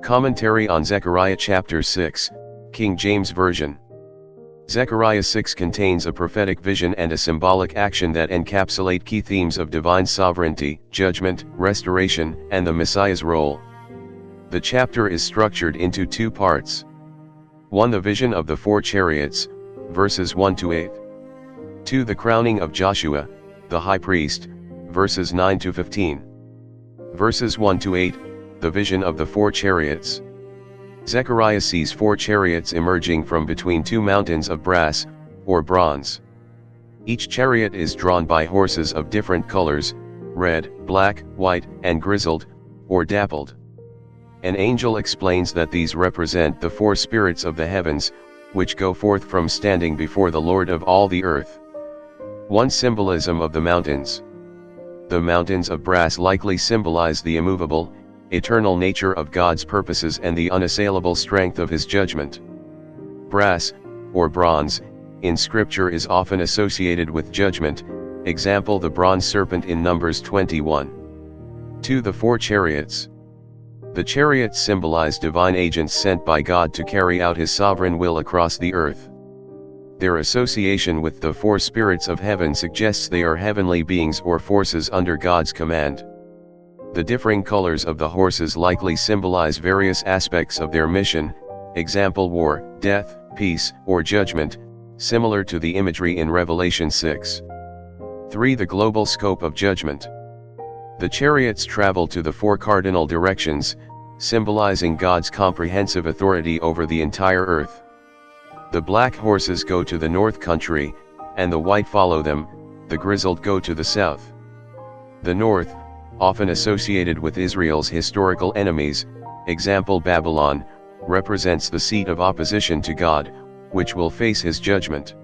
Commentary on Zechariah Chapter 6, King James Version. Zechariah 6 contains a prophetic vision and a symbolic action that encapsulate key themes of divine sovereignty, judgment, restoration, and the Messiah's role. The chapter is structured into two parts. 1. The vision of the four chariots, verses 1 to 8. 2. The crowning of Joshua, the high priest, verses 9 to 15. Verses 1 to 8. The vision of the four chariots. Zechariah sees four chariots emerging from between two mountains of brass, or bronze. Each chariot is drawn by horses of different colors, red, black, white, and grizzled, or dappled. An angel explains that these represent the four spirits of the heavens, which go forth from standing before the Lord of all the earth. 1. Symbolism of the mountains. The mountains of brass likely symbolize the immovable, eternal nature of God's purposes and the unassailable strength of His judgment. Brass, or bronze, in Scripture is often associated with judgment, example the bronze serpent in Numbers 21. 2. The four chariots. The chariots symbolize divine agents sent by God to carry out His sovereign will across the earth. Their association with the four spirits of heaven suggests they are heavenly beings or forces under God's command. The differing colors of the horses likely symbolize various aspects of their mission, example war, death, peace, or judgment, similar to the imagery in Revelation 6. 3. The global scope of judgment. The chariots travel to the four cardinal directions, symbolizing God's comprehensive authority over the entire earth. The black horses go to the north country, and the white follow them, the grizzled go to the south. The north, often associated with Israel's historical enemies, example Babylon, represents the seat of opposition to God, which will face His judgment.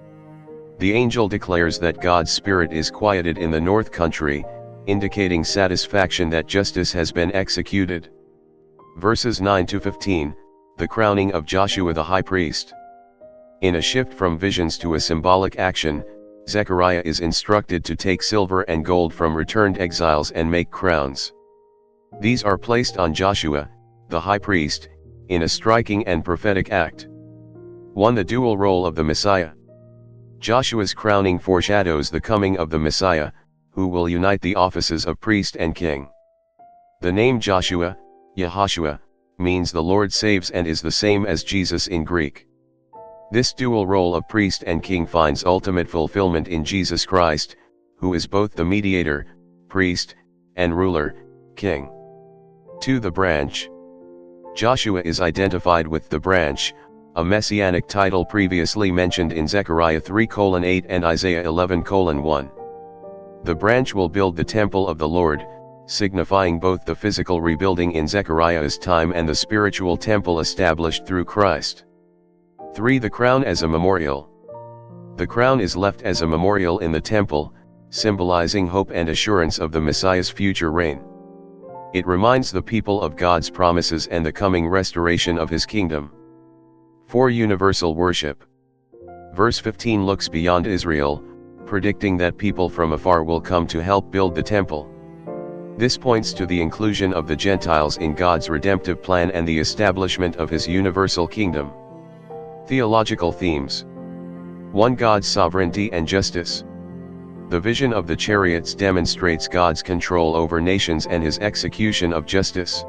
The angel declares that God's Spirit is quieted in the north country, indicating satisfaction that justice has been executed. Verses 9 to 15, the crowning of Joshua the high priest. In a shift from visions to a symbolic action, Zechariah is instructed to take silver and gold from returned exiles and make crowns. These are placed on Joshua, the high priest, in a striking and prophetic act. 1. The dual role of the Messiah. Joshua's crowning foreshadows the coming of the Messiah, who will unite the offices of priest and king. The name Joshua, Yehoshua, means the Lord saves and is the same as Jesus in Greek. This dual role of priest and king finds ultimate fulfillment in Jesus Christ, who is both the mediator, priest, and ruler, king. 2. The branch. Joshua is identified with the branch, a messianic title previously mentioned in Zechariah 3:8 and Isaiah 11:1. The branch will build the temple of the Lord, signifying both the physical rebuilding in Zechariah's time and the spiritual temple established through Christ. 3. The crown as a memorial. The crown is left as a memorial in the temple, symbolizing hope and assurance of the Messiah's future reign. It reminds the people of God's promises and the coming restoration of His kingdom. 4. Universal worship. Verse 15 looks beyond Israel, predicting that people from afar will come to help build the temple. This points to the inclusion of the Gentiles in God's redemptive plan and the establishment of His universal kingdom. Theological themes. 1. God's sovereignty and justice. The vision of the chariots demonstrates God's control over nations and His execution of justice.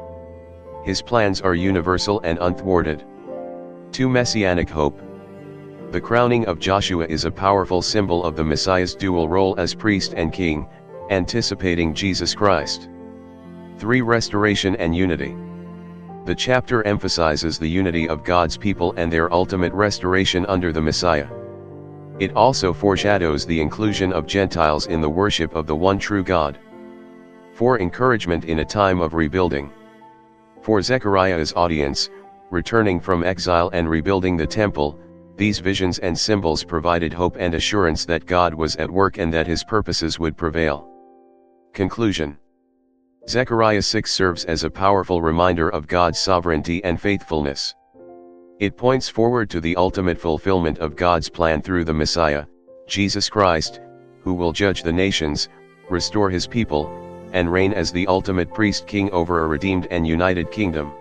His plans are universal and unthwarted. 2. Messianic hope. The crowning of Joshua is a powerful symbol of the Messiah's dual role as priest and king, anticipating Jesus Christ. 3. Restoration and unity. The chapter emphasizes the unity of God's people and their ultimate restoration under the Messiah. It also foreshadows the inclusion of Gentiles in the worship of the one true God. 4. Encouragement in a time of rebuilding. For Zechariah's audience, returning from exile and rebuilding the temple, these visions and symbols provided hope and assurance that God was at work and that His purposes would prevail. Conclusion. Zechariah 6 serves as a powerful reminder of God's sovereignty and faithfulness. It points forward to the ultimate fulfillment of God's plan through the Messiah, Jesus Christ, who will judge the nations, restore his people, and reign as the ultimate priest king over a redeemed and united kingdom.